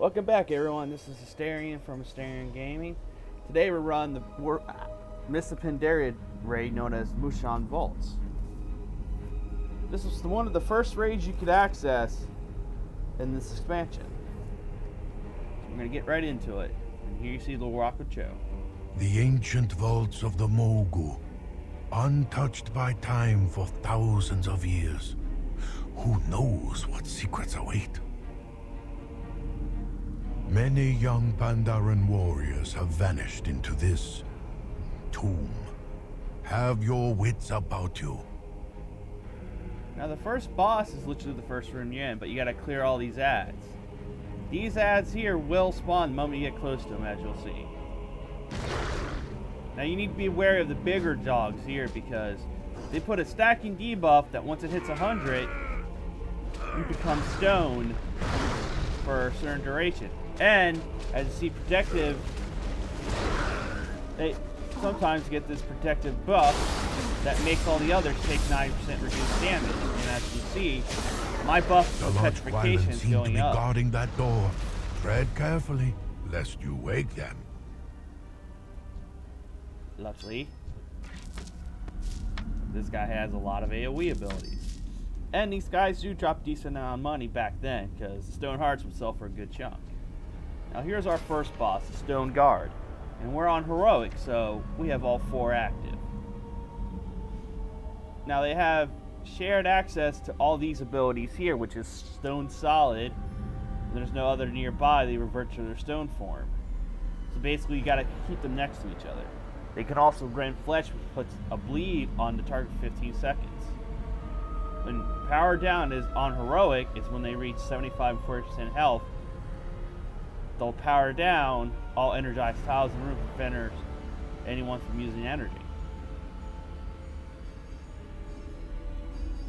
Welcome back, everyone. This is Asterion from Asterion Gaming. Today we're running the Mists of Pandaria raid known as Mogu'Shan Vaults. This was one of the first raids you could access in this expansion. So we're going to get right into it. And here you see the Mogu'Shan. The ancient vaults of the Mogu, untouched by time for thousands of years. Who knows what secrets await? Many young Pandaren warriors have vanished into this tomb. Have your wits about you. Now the first boss is literally the first room you're in, but you gotta clear all these ads. These ads here will spawn the moment you get close to them, as you'll see. Now you need to be wary of the bigger dogs here because they put a stacking debuff that once it hits 100, you become stoned for a certain duration. And, as you see, protective, they sometimes get this protective buff that makes all the others take 9% reduced damage. And as you see, my buff for petrification is going up. Guarding that door. Tread carefully, lest you wake them. Luckily, this guy has a lot of AoE abilities. And these guys do drop decent amount of money back then, because the Stone Hearts would sell for a good chunk. Now here's our first boss, the Stone Guard. And we're on Heroic, so we have all 4 active. Now they have shared access to all these abilities here, which is Stone Solid. There's no other nearby, they revert to their stone form. So basically you gotta keep them next to each other. They can also rend flesh, which puts a bleed on the target for 15 seconds. When power down is on Heroic, is when they reach 75 and 40% health. They'll power down all energized tiles in the room to prevent anyone from using energy.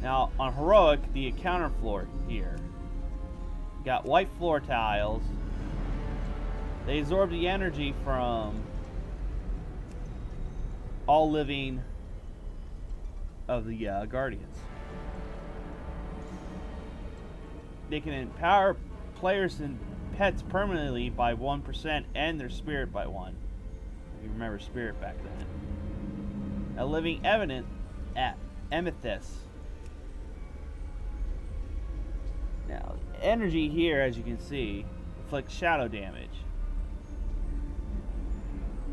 Now on Heroic, the encounter floor here. You got white floor tiles. They absorb the energy from all living of the Guardians. They can empower players and pets permanently by 1% and their spirit by 1. If you remember spirit back then. A living evidence at Amethyst. Now, energy here, as you can see, inflicts shadow damage.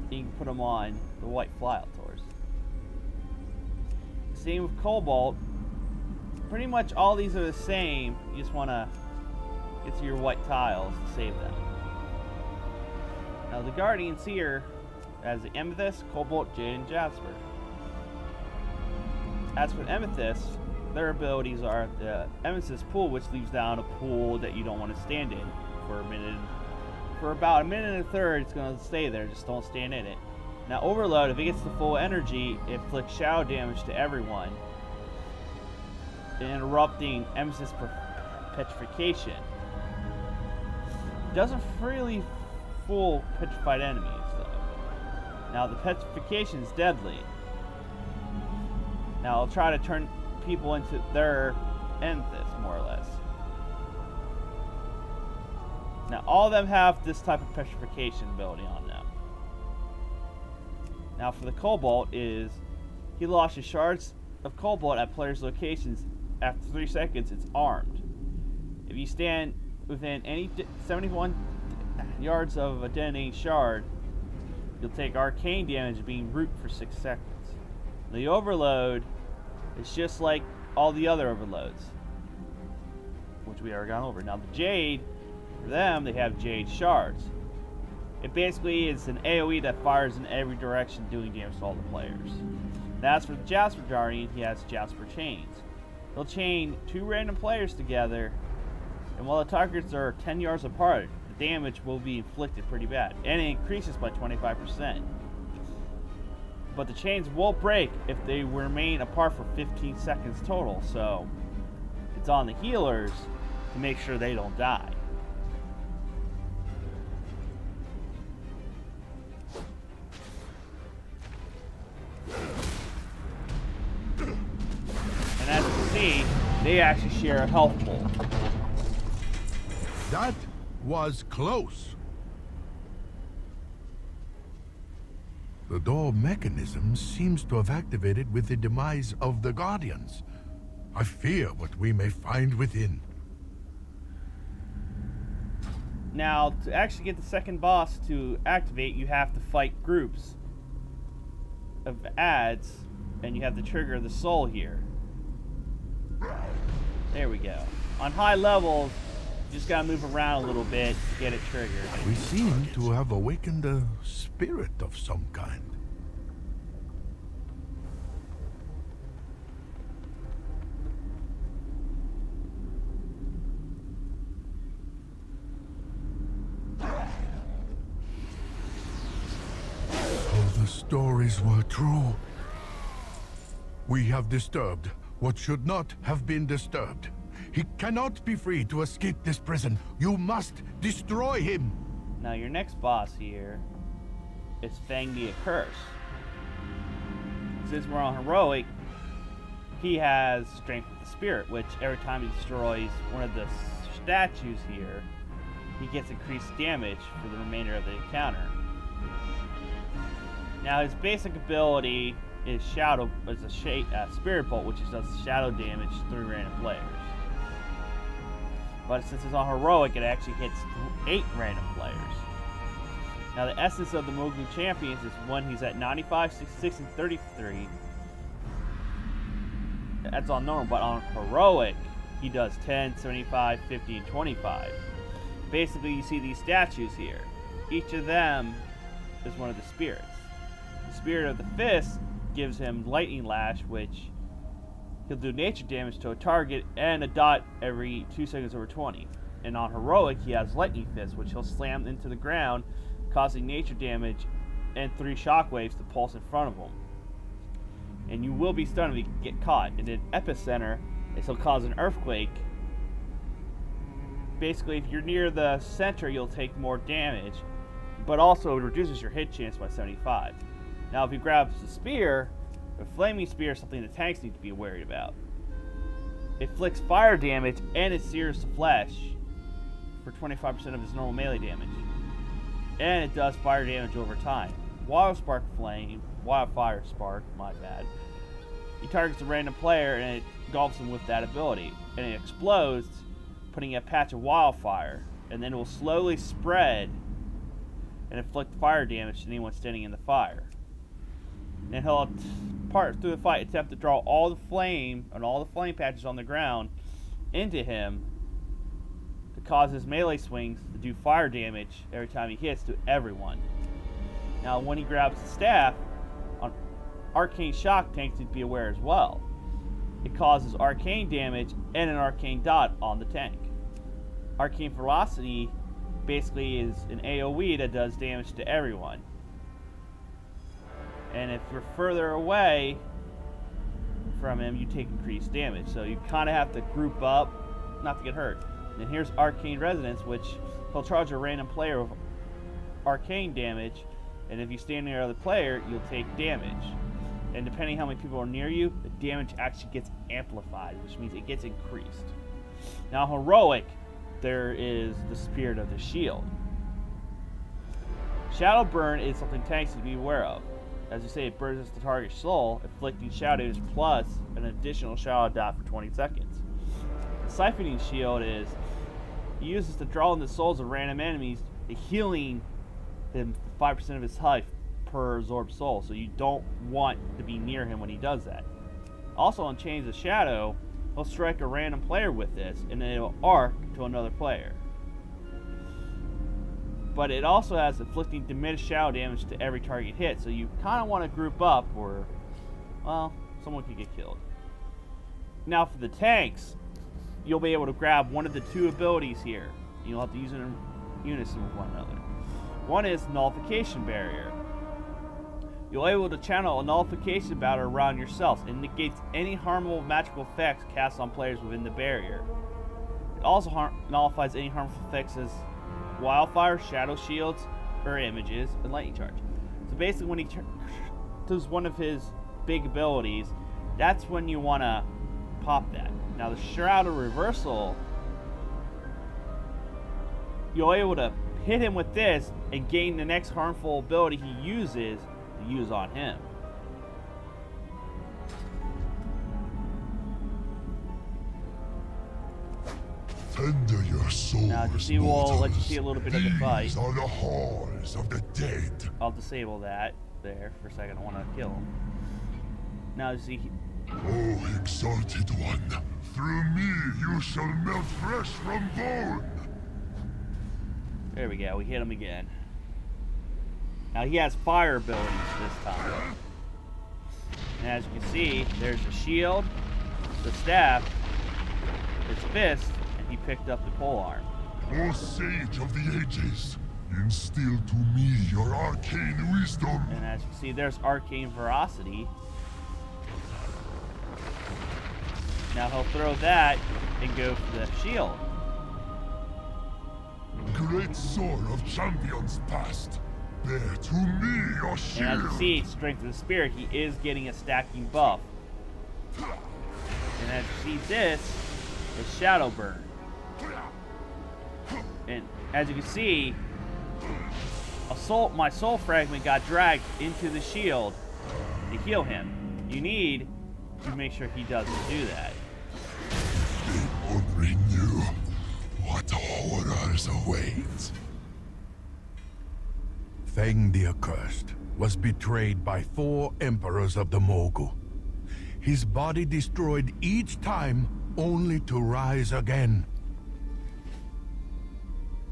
You can put them on the white flyaltors. Same with Cobalt. Pretty much all these are the same. You just want to get to your white tiles to save them. Now the Guardians here as the Amethyst, Cobalt, Jade, and Jasper. As for Amethyst, their abilities are the Amethyst pool, which leaves down a pool that you don't want to stand in for a minute. For about a minute and a third, it's going to stay there. Just don't stand in it. Now Overload, if it gets the full energy, it inflicts shadow damage to everyone, interrupting Amethyst petrification. Doesn't really fool petrified enemies, though. Now the petrification is deadly. Now I'll try to turn people into their Amethyst, more or less. Now all of them have this type of petrification ability on them. Now for the Cobalt is, he launches shards of Cobalt at players' locations. After 3 seconds, it's armed. If you stand within any 71 yards of a detonating shard, you'll take arcane damage being root for 6 seconds. The Overload is just like all the other Overloads, which we already gone over. Now the Jade, for them, they have Jade shards. It basically is an AoE that fires in every direction, doing damage to all the players. Now as for the Jasper Guardian, he has Jasper chains. He'll chain 2 random players together, and while the targets are 10 yards apart, the damage will be inflicted pretty bad, and it increases by 25%. But the chains will break if they remain apart for 15 seconds total, so it's on the healers to make sure they don't die. And as you can see, they actually share a health pool. That was close. The door mechanism seems to have activated with the demise of the Guardians. I fear what we may find within. Now, to actually get the second boss to activate, you have to fight groups of ads, and you have to trigger the soul here. There we go. On high levels, you just gotta move around a little bit to get it triggered. We seem to have awakened a spirit of some kind. The stories were true. We have disturbed what should not have been disturbed. He cannot be free to escape this prison. You must destroy him. Now your next boss here is Fang the Accursed. Since we're on heroic, he has strength of the spirit, which every time he destroys one of the statues here, he gets increased damage for the remainder of the encounter. Now his basic ability is a spirit bolt, which does shadow damage to 3 random players. But since it's on heroic, it actually hits 8 random players. Now the essence of the Mogu'Shan champions is when he's at 95, 66, and 33. That's on normal, but on heroic, he does 10, 75, 50, and 25. Basically, you see these statues here. Each of them is one of the spirits. The Spirit of the Fist gives him Lightning Lash, which he'll do nature damage to a target and a dot every 2 seconds over 20. And on heroic, he has Lightning Fist, which he'll slam into the ground, causing nature damage and 3 shockwaves to pulse in front of him. And you will be stunned if you get caught. And then Epicenter is he'll cause an earthquake. Basically, if you're near the center, you'll take more damage, but also it reduces your hit chance by 75. Now, if he grabs the spear, the flaming spear is something the tanks need to be worried about. It inflicts fire damage and it sears the flesh for 25% of his normal melee damage. And it does fire damage over time. Wildfire spark, my bad. He targets a random player and it engulfs him with that ability. And it explodes, putting a patch of wildfire. And then it will slowly spread and inflict fire damage to anyone standing in the fire. And he'll part through the fight attempt to draw all the flame and all the flame patches on the ground into him to cause his melee swings to do fire damage every time he hits to everyone. Now when he grabs the staff, on arcane shock, tanks need to be aware as well. It causes arcane damage and an arcane dot on the tank. Arcane velocity basically is an AoE that does damage to everyone. And if you're further away from him, you take increased damage. So you kind of have to group up, not to get hurt. And here's Arcane Resonance, which he'll charge a random player with arcane damage. And if you stand near another player, you'll take damage. And depending how many people are near you, the damage actually gets amplified, which means it gets increased. Now, heroic, there is the Spirit of the Shield. Shadow Burn is something tanks need to be aware of. As you say, it burns the target's soul, inflicting shadows plus an additional shadow dot for 20 seconds. The Siphoning Shield is he uses to draw in the souls of random enemies, healing him 5% of his health per absorbed soul, so you don't want to be near him when he does that. Also on Chains of Shadow, he'll strike a random player with this, and then it'll arc to another player. But it also has inflicting diminished shadow damage to every target hit, so you kind of want to group up or, well, someone could get killed. Now for the tanks, you'll be able to grab one of the 2 abilities here. You'll have to use it in unison with one another. One is Nullification Barrier. You'll be able to channel a Nullification Barrier around yourself. It negates any harmful magical effects cast on players within the barrier. It also nullifies any harmful effects as wildfire, shadow shields, or images, and lightning charge. So basically when he does one of his big abilities, that's when you want to pop that. Now the Shroud of Reversal you're able to hit him with this and gain the next harmful ability he uses to use on him. Tender your souls, Now, to see, we'll let you see a little bit of the fight. These are the halls of the dead. I'll disable that there for a second. I want to kill him. Now, you see, O exalted one, through me you shall melt flesh from bone. there we go. We hit him again. Now, he has fire abilities this time. And as you can see, there's the shield, the staff, his fist, and he picked up the polearm. O sage of the ages, instill to me your arcane wisdom. And as you can see, there's arcane veracity. Now he'll throw that and go for the shield. Great sword of champions past, bear to me your shield. And as you see, strength of the spirit, he is getting a stacking buff. And as you see, this is shadow burn. And as you can see, my soul fragment got dragged into the shield to heal him. You need to make sure he doesn't do that. They only knew what horrors await. Feng the Accursed was betrayed by 4 emperors of the Mogu. His body destroyed each time, only to rise again.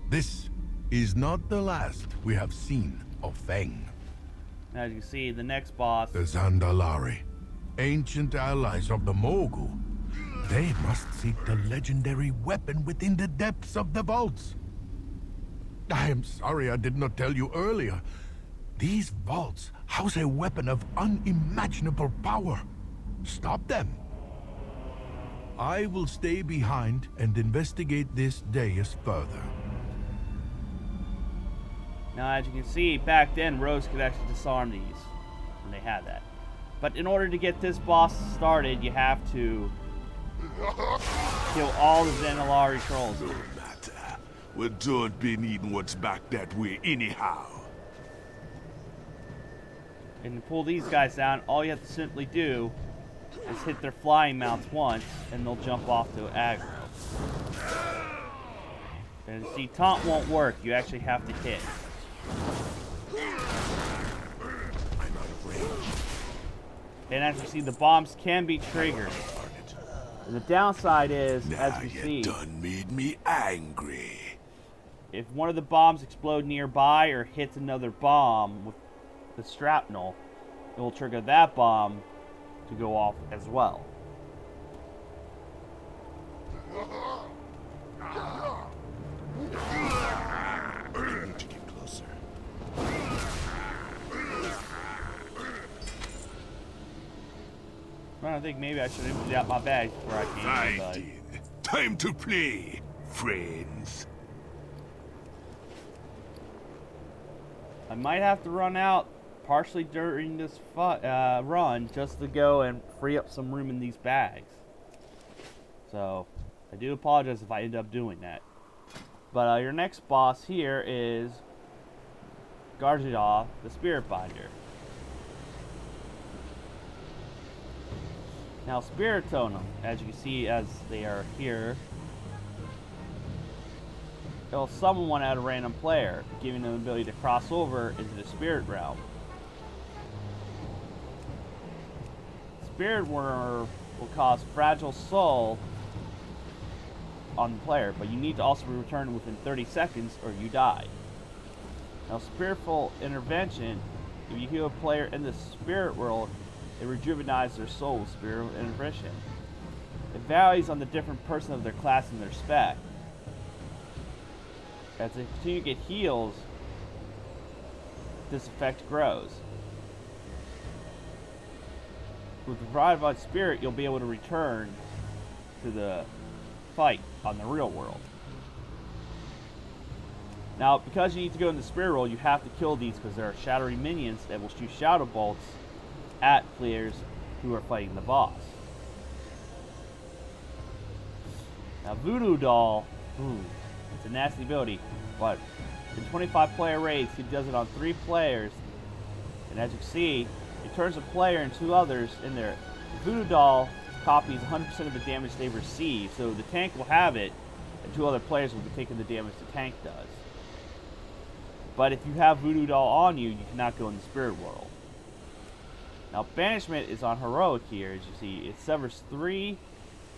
This is not the last we have seen of Feng. As you can see, the next boss. The Zandalari, ancient allies of the Mogu. They must seek the legendary weapon within the depths of the vaults. I am sorry I did not tell you earlier. These vaults house a weapon of unimaginable power. Stop them. I will stay behind and investigate this dais further. Now, as you can see, back then, Rose could actually disarm these when they had that. But in order to get this boss started, you have to kill all the Zandalari trolls. No matter. We don't be needing what's back that way anyhow. And to pull these guys down, all you have to simply do is hit their flying mounts once, and they'll jump off to aggro. And see, taunt won't work. You actually have to hit. I'm out of range. And as you see, the bombs can be triggered. And the downside is, Now as you you see, done made me angry. if one of the bombs explode nearby or hits another bomb with the shrapnel, it will trigger that bomb to go off as well. I need to get closer. I think maybe I should have emptied out my bags before I came I in, but did. Time to play, friends. I might have to run out partially during this run just to go and free up some room in these bags. So, I do apologize if I end up doing that. But your next boss here is Garjidov, the Spirit Binder. Now, Spirit Totem, as you can see as they are here, it'll summon one at a random player, giving them the ability to cross over into the Spirit Realm. Spirit Worm will cause Fragile Soul on the player, but you need to also return within 30 seconds or you die. Now, Spiritful Intervention, if you heal a player in the Spirit World, it rejuvenates their soul with Spirit Intervention. It varies on the different person of their class and their spec. As they continue to get heals, this effect grows. With the Revived Spirit, you'll be able to return to the fight on the real world. Now, because you need to go in the Spirit World, you have to kill these because there are shattering minions that will shoot shadow bolts at players who are fighting the boss. Now, Voodoo Doll, it's a nasty ability. But in 25-player raids, he does it on 3 players. And as you can see, it turns a player and 2 others in there. The Voodoo Doll copies 100% of the damage they receive, so the tank will have it, and 2 other players will be taking the damage the tank does. But if you have Voodoo Doll on you, you cannot go in the spirit world. Now, Banishment is on Heroic here, as you see. It severs 3,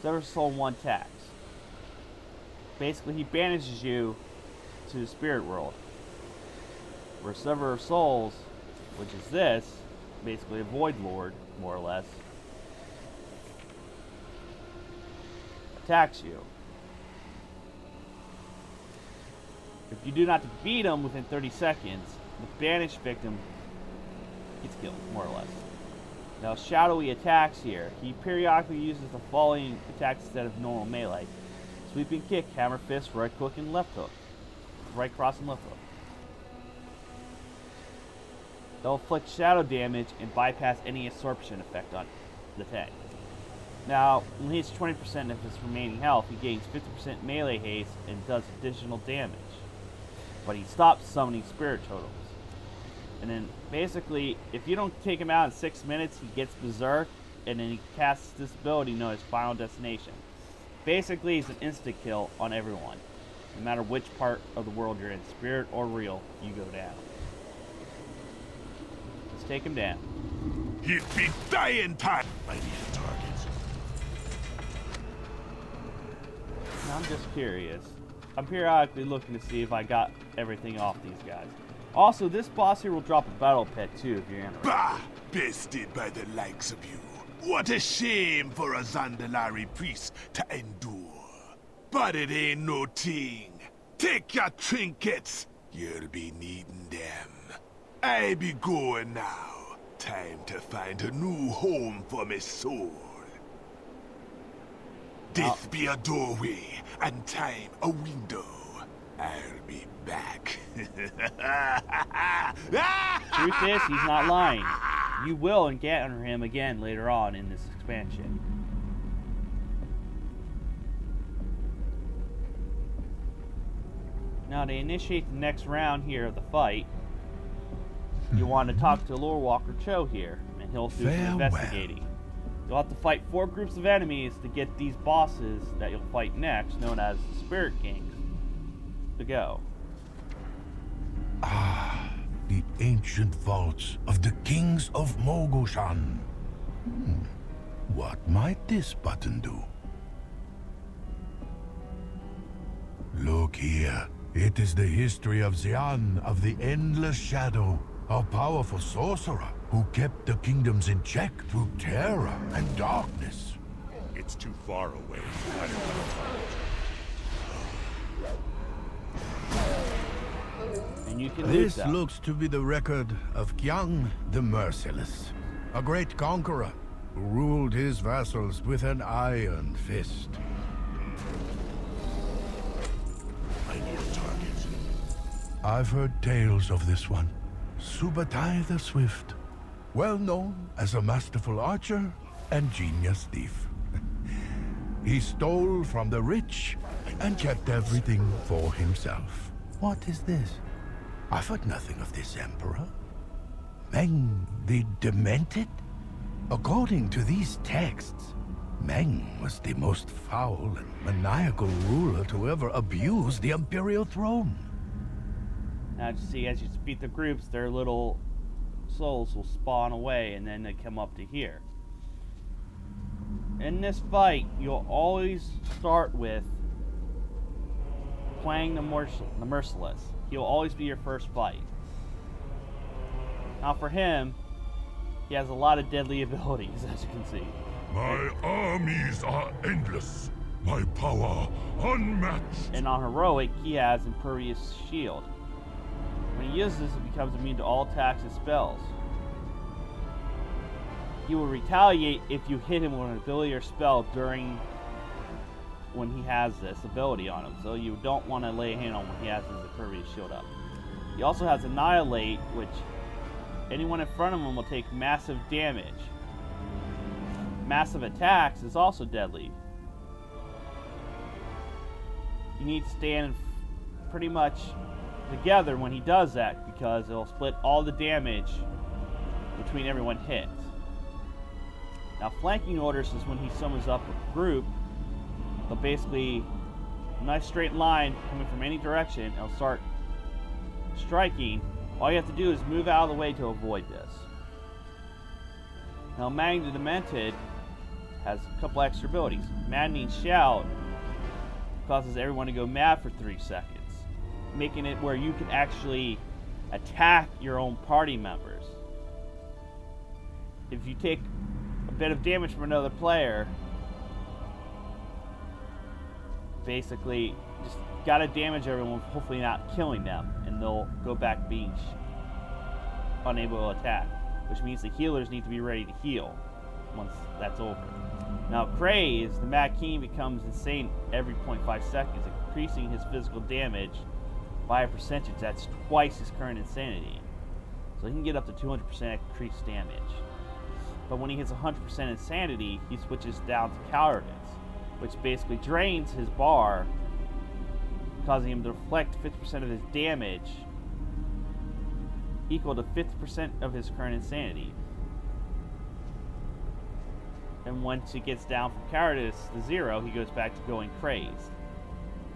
severs soul 1 tax. Basically, he banishes you to the spirit world. Where Sever of Souls, which is this, basically a Void Lord, more or less, attacks you. If you do not defeat him within 30 seconds, the banished victim gets killed, more or less. Now, Shadowy attacks here. He periodically uses the following attacks instead of normal melee: Sweeping Kick, Hammer Fist, Right Hook, and Left Hook. Right cross and left hook. They'll inflict shadow damage and bypass any absorption effect on the tank. Now, when he's 20% of his remaining health, he gains 50% melee haste and does additional damage. But he stops summoning spirit totals. And then, basically, if you don't take him out in 6 minutes, he gets Berserk, and then he casts this ability known as Final Destination. Basically, it's an insta-kill on everyone. No matter which part of the world you're in, spirit or real, you go down. Let's take him down. He'd be dying time. I need a target. Now, I'm just curious. I'm periodically looking to see if I got everything off these guys. Also, this boss here will drop a battle pet too if you're interested. Bah! Bested by the likes of you. What a shame for a Zandalari priest to endure. But it ain't no thing. Take your trinkets. You'll be needing them. I be going now. Time to find a new home for my soul. Death be a doorway, and time a window. I'll be back. Truth is, he's not lying. You will encounter him again later on in this expansion. Now, to initiate the next round here of the fight, you want to talk to Lore Walker Cho here, and he'll do some investigating. You'll have to fight 4 groups of enemies to get these bosses that you'll fight next, known as the Spirit Kings, to go. Ah, the ancient vaults of the kings of Mogu'Shan. What might this button do? Look here. It is the history of Xian of the Endless Shadow, a powerful sorcerer who kept the kingdoms in check through terror and darkness. It's too far away. I don't have a target. And you can lose This them. looks to be the record of Qiang the Merciless, a great conqueror who ruled his vassals with an iron fist. I need a target. I've heard tales of this one. Subutai the Swift, well known as a masterful archer and genius thief. He stole from the rich and kept everything for himself. What is this? I've heard nothing of this emperor. Meng the Demented? According to these texts, Meng was the most foul and maniacal ruler to ever abuse the imperial throne. Now, you see, as you beat the groups, their little souls will spawn away, and then they come up to here. In this fight, you'll always start with playing the Merciless. He'll always be your first fight. Now, for him, he has a lot of deadly abilities, as you can see. My armies are endless. My power unmatched. And on Heroic, he has Impervious Shield. When he uses this, it becomes immune to all attacks and spells. He will retaliate if you hit him with an ability or spell during when he has this ability on him. So you don't want to lay a hand on when he has his Impervious Shield up. He also has Annihilate, which anyone in front of him will take massive damage. Massive attacks is also deadly. You need to stand pretty much together when he does that, because it'll split all the damage between everyone hits. Now, flanking orders is when he summons up a group. They'll basically, a nice straight line coming from any direction, and it'll start striking. All you have to do is move out of the way to avoid this. Now, Mang the Demented has a couple extra abilities. Maddening Shout causes everyone to go mad for 3 seconds, making it where you can actually attack your own party members. If you take a bit of damage from another player, basically just gotta damage everyone, hopefully not killing them, and they'll go back being unable to attack, which means the healers need to be ready to heal once that's over. Now, Craze, the Mad King, becomes insane every 0.5 seconds, increasing his physical damage by a percentage that's twice his current insanity. So he can get up to 200% increased damage. But when he hits 100% insanity, he switches down to Cowardice, which basically drains his bar, causing him to reflect 50% of his damage, equal to 50% of his current insanity. And once he gets down from Cowardice to 0, he goes back to going Crazed.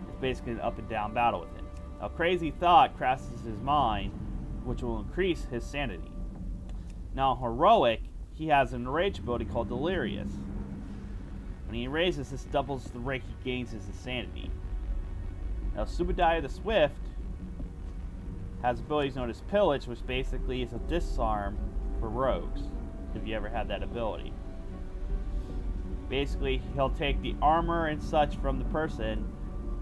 It's basically an up and down battle with him. Now, Crazy Thought crosses his mind, which will increase his sanity. Now, Heroic, he has an enrage ability called Delirious. When he raises, this doubles the rate he gains his insanity. Now, Subadiah the Swift has abilities known as Pillage, which basically is a disarm for rogues, if you ever had that ability. Basically, he'll take the armor and such from the person,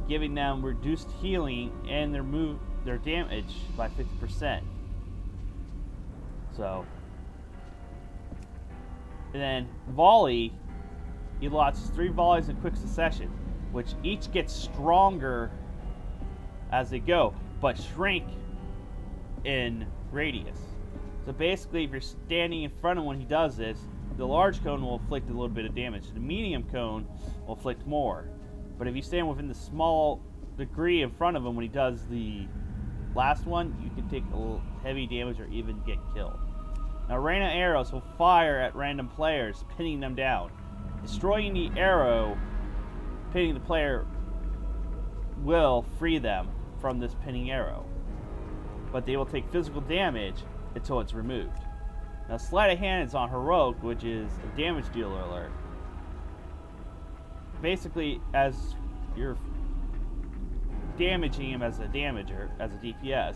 giving them reduced healing and their damage by 50%. So, and then Volley, he launches 3 volleys in quick succession, which each gets stronger as they go, but shrink in radius. So basically, if you're standing in front of him when he does this, the large cone will inflict a little bit of damage. The medium cone will inflict more. But if you stand within the small degree in front of him when he does the last one, you can take a little heavy damage or even get killed. Now, rain of arrows will fire at random players, pinning them down. Destroying the arrow, pinning the player, will free them from this pinning arrow. But they will take physical damage until it's removed. Now, Sleight of Hand is on Heroic, which is a damage dealer alert. Basically, as you're damaging him as a damager, as a DPS,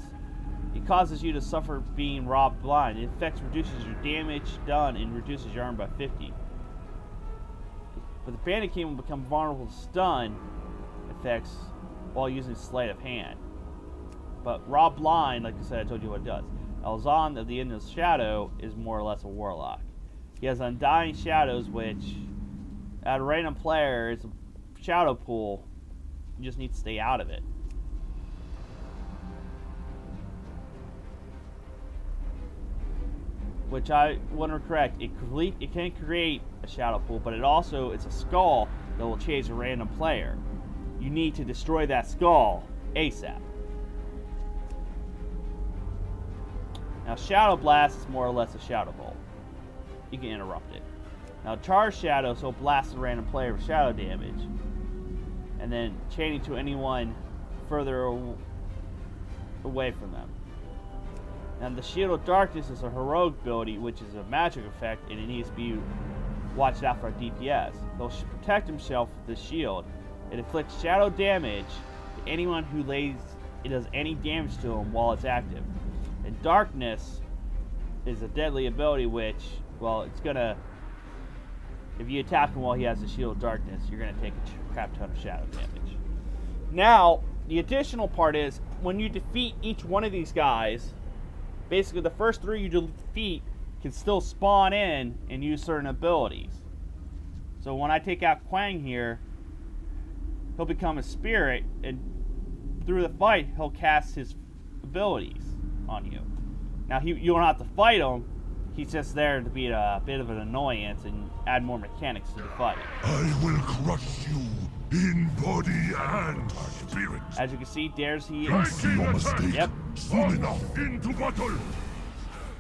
it causes you to suffer being robbed blind. It affects, reduces your damage done, and reduces your armor by 50. But the Bandit King will become vulnerable to stun effects while using Sleight of Hand. But Rob Blind, like I said, I told you what it does. Elzon of the Endless Shadow is more or less a warlock. He has Undying Shadows, which, at a random player, is a shadow pool. You just need to stay out of it. Which I want to correct. It can create a shadow pool, but it's a skull that will chase a random player. You need to destroy that skull ASAP. Now, Shadow Blast is more or less a Shadow Bolt. You can interrupt it. Now, Charge Shadow, so blast a random player with shadow damage. And then chaining to anyone further away from them. Now, the Shield of Darkness is a heroic ability, which is a magic effect, and it needs to be watched out for a DPS. He'll protect himself with the shield. It inflicts shadow damage to anyone who does any damage to him while it's active. And Darkness is a deadly ability, which, well, it's gonna, if you attack him while he has the Shield of Darkness, you're gonna take a crap ton of shadow damage. Now, the additional part is, when you defeat each one of these guys, basically the first 3 you defeat can still spawn in and use certain abilities. So when I take out Quang here, he'll become a spirit, and through the fight, he'll cast his abilities on you. Now, you don't have to fight him. He's just there to be a bit of an annoyance and add more mechanics to the fight. I will crush you In body and spirit. As you can see, there's he. I see your mistake. Yep. Soon enough. Into battle.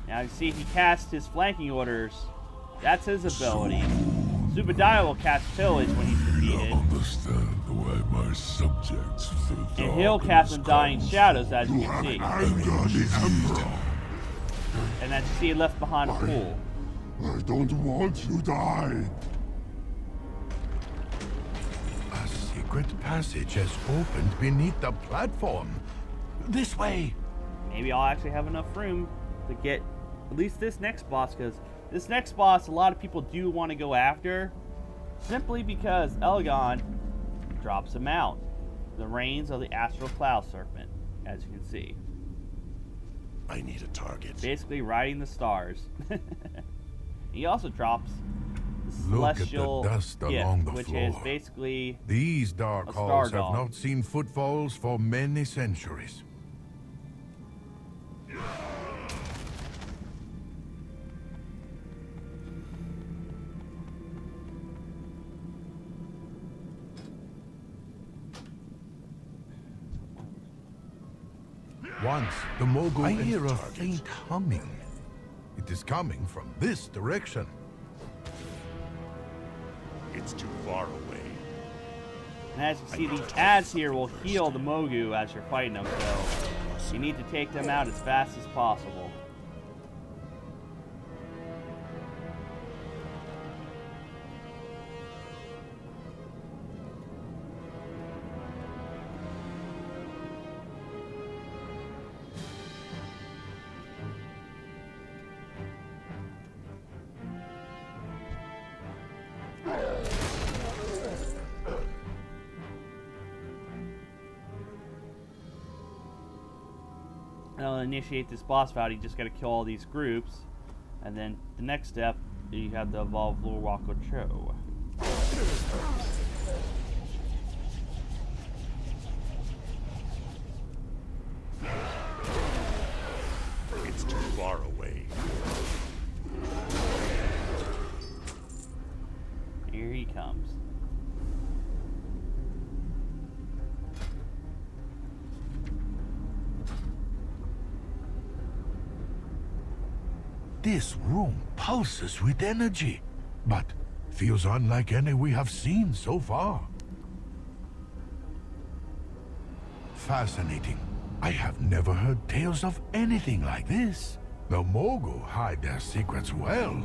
Now you see he casts his flanking orders. That's his ability. Subadiah will cast pillage when he's defeated. Understand why my subjects feel And he'll cast Undying Shadows, as you can see. the Emperor. And as you see, left behind a pool. I don't want you to die. A secret passage has opened beneath the platform. This way. Maybe I'll actually have enough room to get at least this next boss, because this next boss a lot of people do want to go after, simply because Elgon drops him out. The reins of the Astral Cloud Serpent, as you can see. I need a target. Basically riding the stars. He also drops the Look at the Celestial dust Gift, along the which floor. is basically These dark A halls star have dog. not seen footfalls for many centuries. Once, the Mogu I hear a faint humming. It is coming from this direction. It's too far away. And as you see, these ads here will heal the Mogu as you're fighting them, so you need to take them out as fast as possible. Now to initiate this boss fight, you just gotta kill all these groups, and then the next step, you have to evolve Lord Wako Cho. It's too far away. Here he comes. This room pulses with energy, but feels unlike any we have seen so far. Fascinating. I have never heard tales of anything like this. The Mogu hide their secrets well.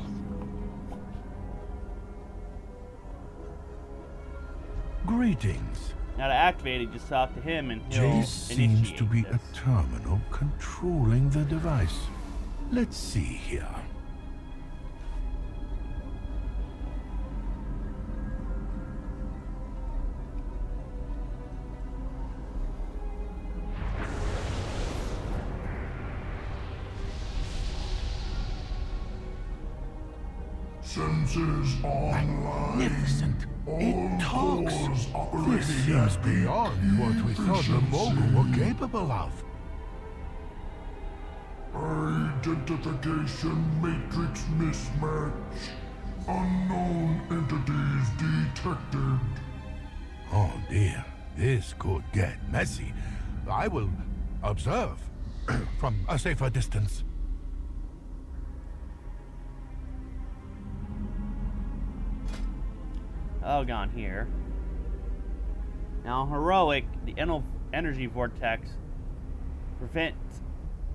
Greetings. Now to activate it, just talk to him and he'll Jace seems initiate to be this. a terminal controlling the device. Let's see here. Senses online. Magnificent. It talks. cores This operating seems at peak beyond what we thought the Mogu were capable of. Identification matrix mismatch. Unknown entities detected. Oh dear, this could get messy. I will observe from a safer distance. Elgon here. Now, heroic, the energy vortex prevents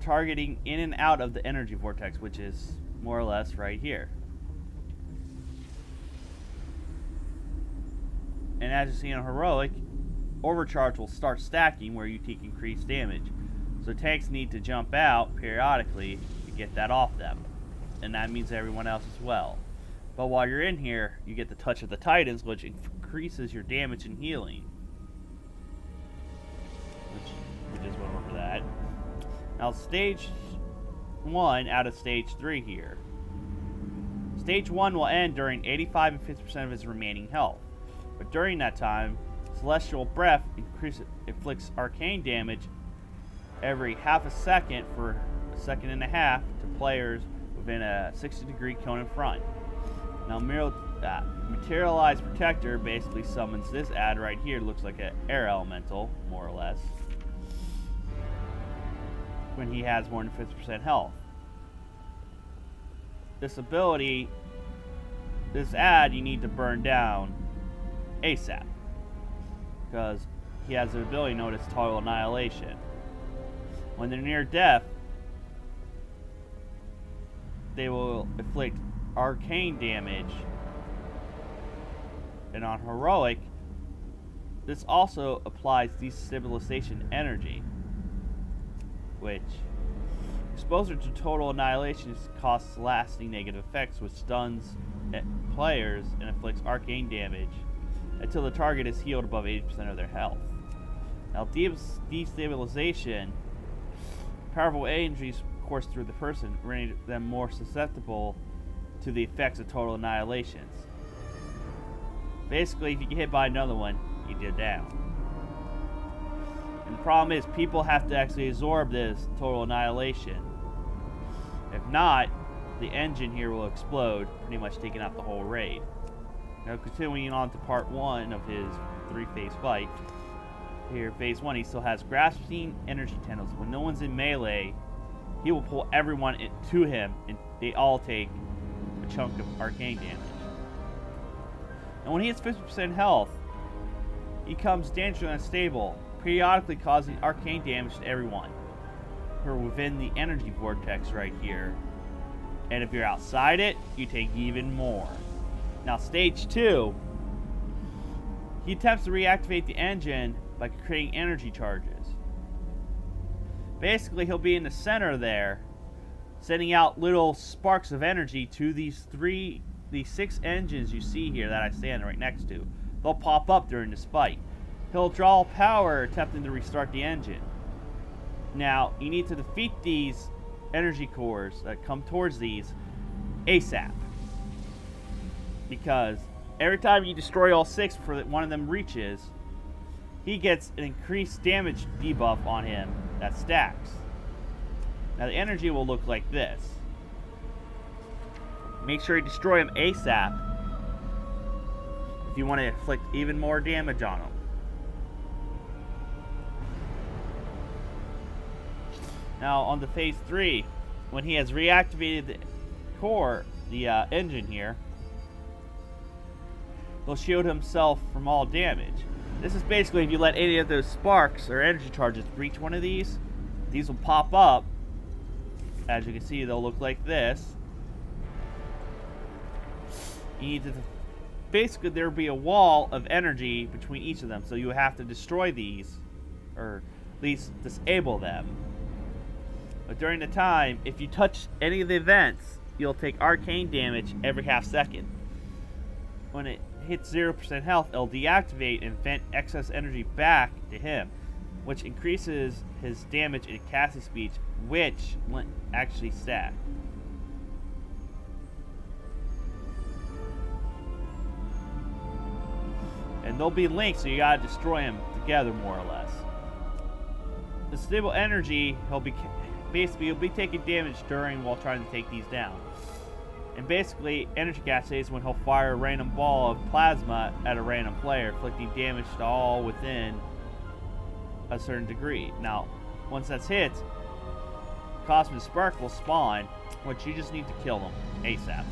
targeting in and out of the energy vortex, which is more or less right here. And as you see in heroic, overcharge will start stacking where you take increased damage. So tanks need to jump out periodically to get that off them. And that means everyone else as well. But while you're in here, you get the touch of the Titans, which increases your damage and healing. We just went over that. Now, stage 1 out of stage 3 here. Stage 1 will end during 85 and 50% of his remaining health. But during that time, Celestial Breath inflicts arcane damage every half a second for a second and a half to players within a 60-degree cone in front. Now, Materialized Protector basically summons this ad right here. Looks like an air elemental, more or less. When he has more than 50% health. This ability, this ad, you need to burn down ASAP. Because he has an ability known as Total Annihilation. When they're near death, they will inflict arcane damage. And on Heroic, this also applies destabilization energy, which exposure to Total Annihilation causes lasting negative effects, which stuns players and inflicts arcane damage until the target is healed above 80% of their health. Now, destabilization, powerful energies course through the person, rendering them more susceptible to the effects of Total Annihilations. Basically, if you get hit by another one, you go down. And the problem is, people have to actually absorb this Total Annihilation. If not, the engine here will explode, pretty much taking out the whole raid. Now, continuing on to part 1 of his 3-phase fight. Here, phase 1, he still has grasping energy tendrils. When no one's in melee, he will pull everyone to him, and they all take a chunk of arcane damage. And when he hits 50% health, he becomes dangerously unstable, periodically causing arcane damage to everyone who are within the energy vortex right here. And if you're outside it, you take even more. Now, stage 2, he attempts to reactivate the engine by creating energy charges. Basically, he'll be in the center there, sending out little sparks of energy to these 6 engines you see here that I stand right next to. They'll pop up during this fight. He'll draw power attempting to restart the engine. Now, you need to defeat these energy cores that come towards these ASAP. Because every time you destroy all 6 before one of them reaches, he gets an increased damage debuff on him that stacks. Now, the energy will look like this. Make sure you destroy him ASAP if you want to inflict even more damage on him. Now, on to phase 3, when he has reactivated the core, the engine here, he'll shield himself from all damage. This is basically if you let any of those sparks or energy charges breach one of these will pop up. As you can see, they'll look like this. You need to, basically there'll be a wall of energy between each of them, so you have to destroy these, or at least disable them. But during the time, if you touch any of the events, you'll take arcane damage every half second. When it hits 0% health, it'll deactivate and vent excess energy back to him, which increases his damage and casting speed, which will actually stack. And they'll be linked, so you gotta destroy them together, more or less. The stable energy, he'll be taking damage while trying to take these down. And basically, energy cascade is when he'll fire a random ball of plasma at a random player, inflicting damage to all within a certain degree. Now, once that's hit, Cosmic Spark will spawn, which you just need to kill them ASAP.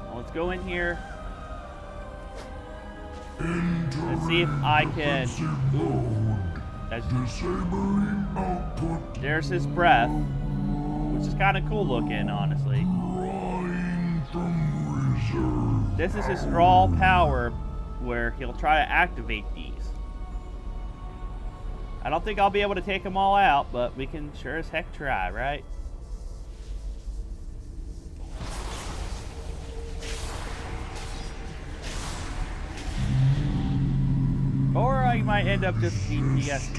Now, let's go in here. Let's see if I can. There's his breath, which is kind of cool looking, honestly. This is his raw power, where he'll try to activate these. I don't think I'll be able to take them all out, but we can sure as heck try, right? Or I might end up just DPS.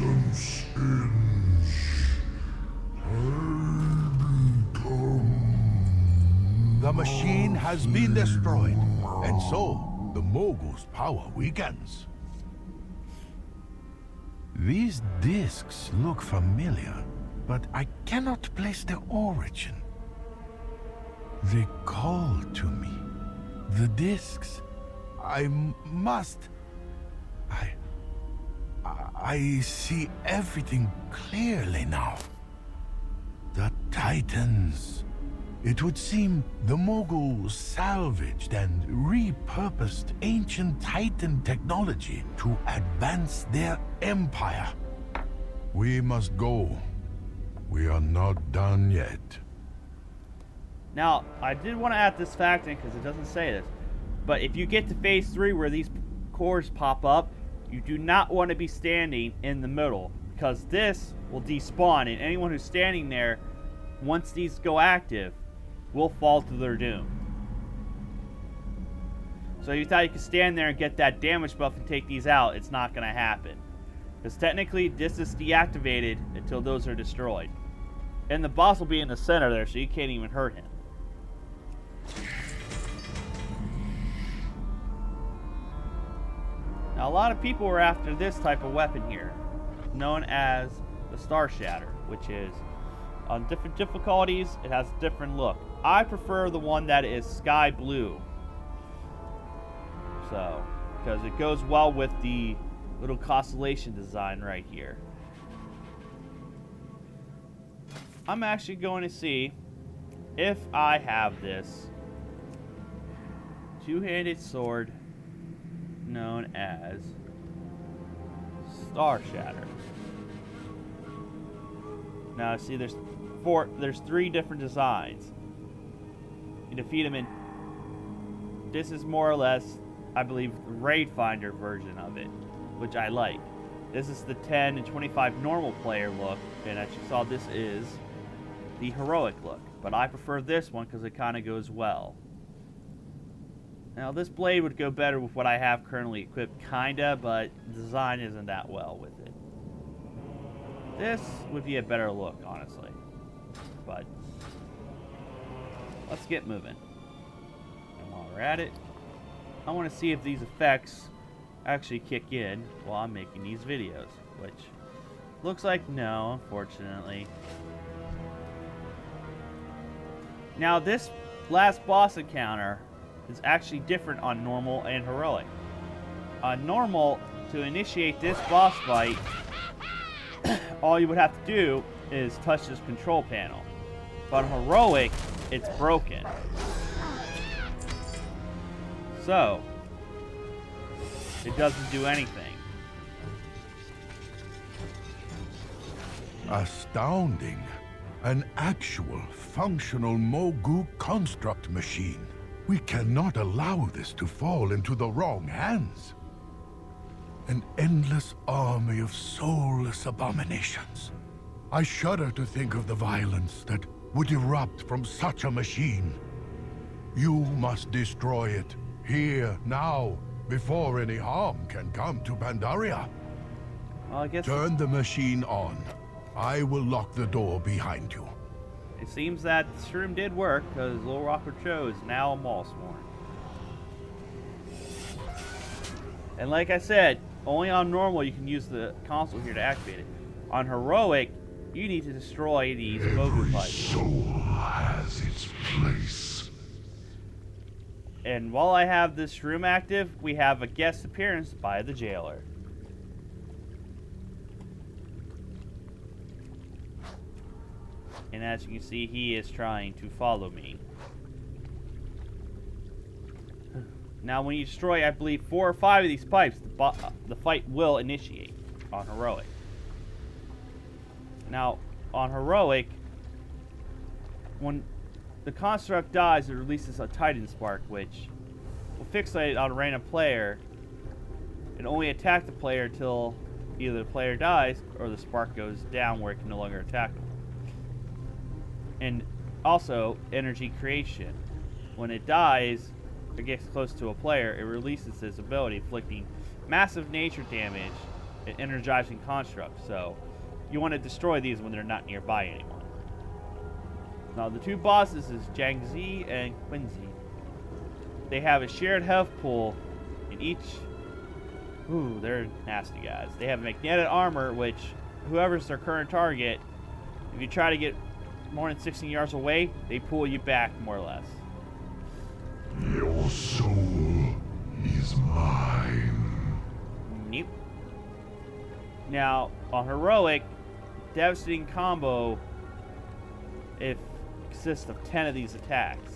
The machine has been destroyed, and so the Mogul's power weakens. These discs look familiar, but I cannot place their origin. They call to me. The discs. Must. I see everything clearly now. The Titans. It would seem the Mogu salvaged and repurposed ancient Titan technology to advance their empire. We must go. We are not done yet. Now, I did want to add this fact in because it doesn't say this, but if you get to phase 3 where these cores pop up, you do not want to be standing in the middle, because this will despawn, and anyone who's standing there, once these go active, will fall to their doom. So you thought you could stand there and get that damage buff and take these out, it's not going to happen. Because technically, this is deactivated until those are destroyed. And the boss will be in the center there, so you can't even hurt him. Now, a lot of people were after this type of weapon here, known as the Star Shatter, which is on different difficulties, it has a different look. I prefer the one that is sky blue. So, because it goes well with the little constellation design right here. I'm actually going to see if I have this two-handed sword known as Star Shatter. Now see, there's 3 different designs. You defeat them in, this is more or less, I believe, the Raid Finder version of it, which I like. This is the 10 and 25 normal player look, and as you saw, this is the heroic look. But I prefer this one because it kind of goes well. Now, this blade would go better with what I have currently equipped, kinda, but the design isn't that well with it. This would be a better look, honestly. But let's get moving. And while we're at it, I want to see if these effects actually kick in while I'm making these videos, which looks like no, unfortunately. Now, this last boss encounter is actually different on normal and heroic. On normal, to initiate this boss fight, all you would have to do is touch this control panel. But on heroic, it's broken. So, it doesn't do anything. Astounding. An actual functional Mogu construct machine. We cannot allow this to fall into the wrong hands. An endless army of soulless abominations. I shudder to think of the violence that would erupt from such a machine. You must destroy it, here, now, before any harm can come to Pandaria. Well, I guess Turn the machine on. I will lock the door behind you. it seems that the shroom did work, because Little Rocker Cho is now a Maulsworn. And like I said, only on normal you can use the console here to activate it. On heroic, you need to destroy these Mogu pipes. Soul has its place. And while I have this shroom active, we have a guest appearance by the jailer. And as you can see, he is trying to follow me. Now, when you destroy, I believe, 4 or 5 of these pipes, the fight will initiate on heroic. Now, on heroic, when the construct dies, it releases a Titan Spark, which will fixate on a random player and only attack the player until either the player dies or the spark goes down where it can no longer attack them. And also, energy creation. When it dies or gets close to a player, it releases this ability, inflicting massive nature damage and energizing constructs. So, you want to destroy these when they're not nearby anyone. Now, the 2 bosses is Jiangzi and Quincy. They have a shared health pool in each. Ooh, they're nasty guys. They have magnetic armor, which whoever's their current target, if you try to get more than 16 yards away, they pull you back, more or less. Your soul is mine. Nope. Now, on heroic, devastating combo, it consists of 10 of these attacks.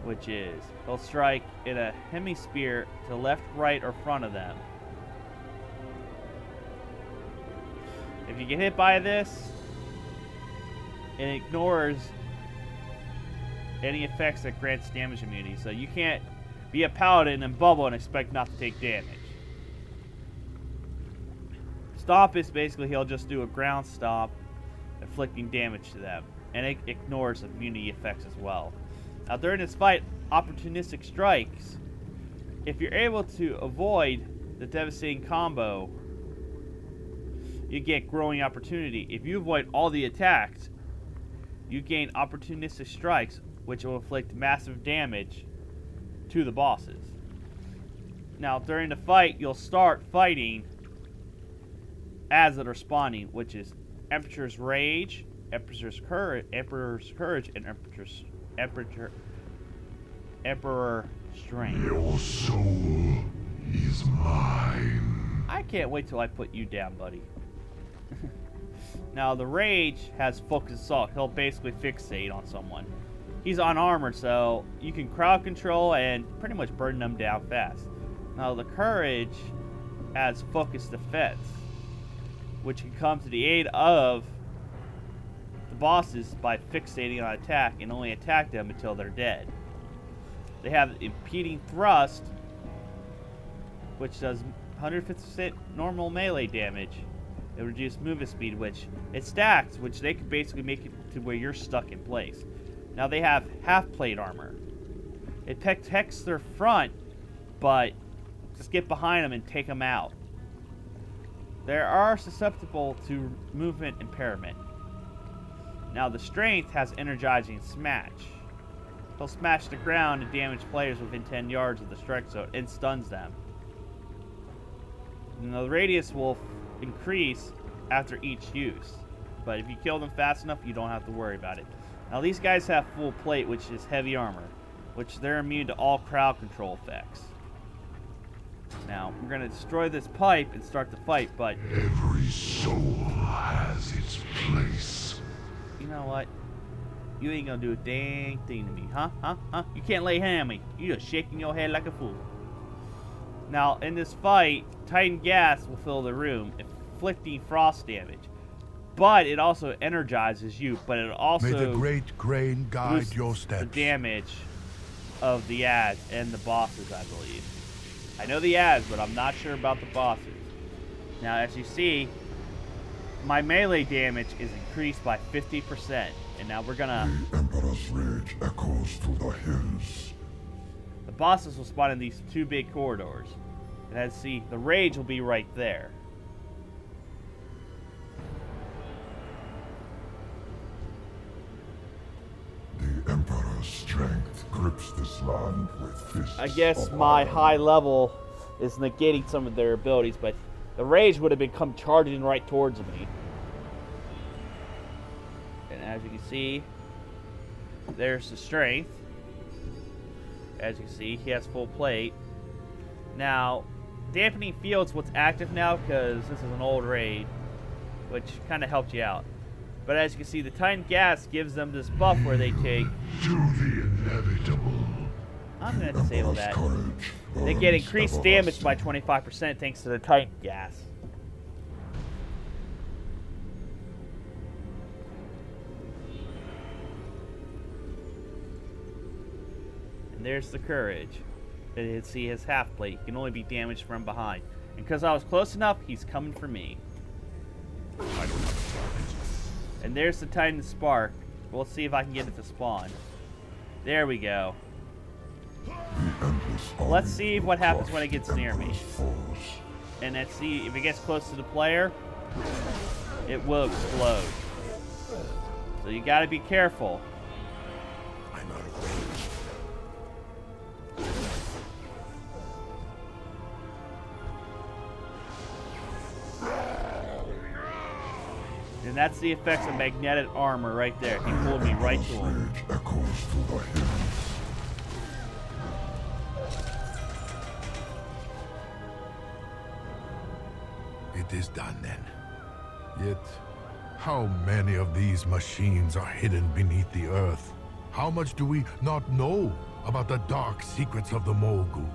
Which is, he'll strike in a hemisphere to left, right, or front of them. If you get hit by this, it ignores any effects that grants damage immunity. So you can't be a paladin and bubble and expect not to take damage. Stomp is basically he'll just do a ground stomp, inflicting damage to them. And it ignores immunity effects as well. Now during this fight, opportunistic strikes, if you're able to avoid the devastating combo, you get growing opportunity. If you avoid all the attacks, you gain opportunistic strikes, which will inflict massive damage to the bosses. Now during the fight, you'll start fighting as they're spawning, which is Emperor's Rage, Emperor's Courage, and Emperor Strength. Your soul is mine. I can't wait till I put you down, buddy. Now, the Rage has Focus Assault. He'll basically fixate on someone. He's unarmored, so you can crowd control and pretty much burn them down fast. Now, the Courage has Focus Defense, which can come to the aid of the bosses by fixating on attack and only attack them until they're dead. They have Impeding Thrust, which does 150% normal melee damage. It reduces movement speed, which it stacks, which they can basically make it to where you're stuck in place. Now they have half plate armor. It protects their front, but just get behind them and take them out. They are susceptible to movement impairment. Now the Strength has Energizing Smash. He'll smash the ground and damage players within 10 yards of the strike zone and stuns them. And the radius will increase after each use, but if you kill them fast enough, you don't have to worry about it. Now these guys have full plate, which is heavy armor, which they're immune to all crowd control effects. Now we're going to destroy this pipe and start the fight, but Every soul has its place. you know what? You ain't gonna do a dang thing to me, huh? You can't lay hand on me. You just shaking your head like a fool. Now, in this fight, Titan gas will fill the room, inflicting frost damage. But it also energizes you, but it also May the great grain guide boosts your the steps. damage of the ads and the bosses, I believe. I know the ads, but I'm not sure about the bosses. Now, as you see, my melee damage is increased by 50%. And now we're gonna... The Emperor's rage echoes through the hills. The bosses will spawn in these two big corridors. And as you see, the Rage will be right there. The Emperor's strength grips this land with fists. I guess of my iron. high level is negating some of their abilities, but the Rage would have been come charging right towards me. And as you can see, there's the Strength. As you can see, he has full plate. Now, Dampening Field's what's active now because this is an old raid, which kind of helped you out. But as you can see, the Titan gas gives them this buff where they take... Do the inevitable. I'm going to disable that. They get increased damage by 25% thanks to the Titan gas. And there's the Courage. And you can see his half plate. He can only be damaged from behind. And because I was close enough, he's coming for me. I don't have a target. And there's the Titan Spark. We'll see if I can get it to spawn. There we go. Let's see what happens when it gets near me. And let's see if it gets close to the player, it will explode. So you gotta be careful. I'm out of range. And that's the effects of magnetic armor right there. He pulled me right to him. Rage echoes through the hills. It is done then. Yet, how many of these machines are hidden beneath the earth? How much do we not know about the dark secrets of the Mogu?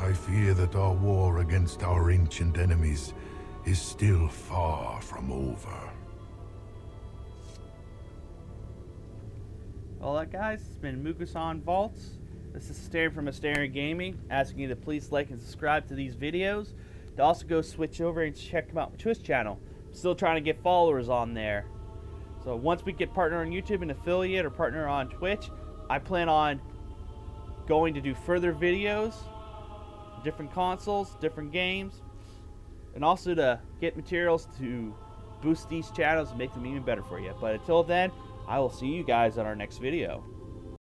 I fear that our war against our ancient enemies is still far from over. Well, guys, it's been Mogu'Shan Vaults. This is Staring from Asteria Gaming, asking you to please like and subscribe to these videos. To also go switch over and check out my Twitch channel. I'm still trying to get followers on there. So once we get partner on YouTube and affiliate or partner on Twitch, I plan on going to do further videos, different consoles, different games, and also to get materials to boost these channels and make them even better for you. But until then, I will see you guys on our next video.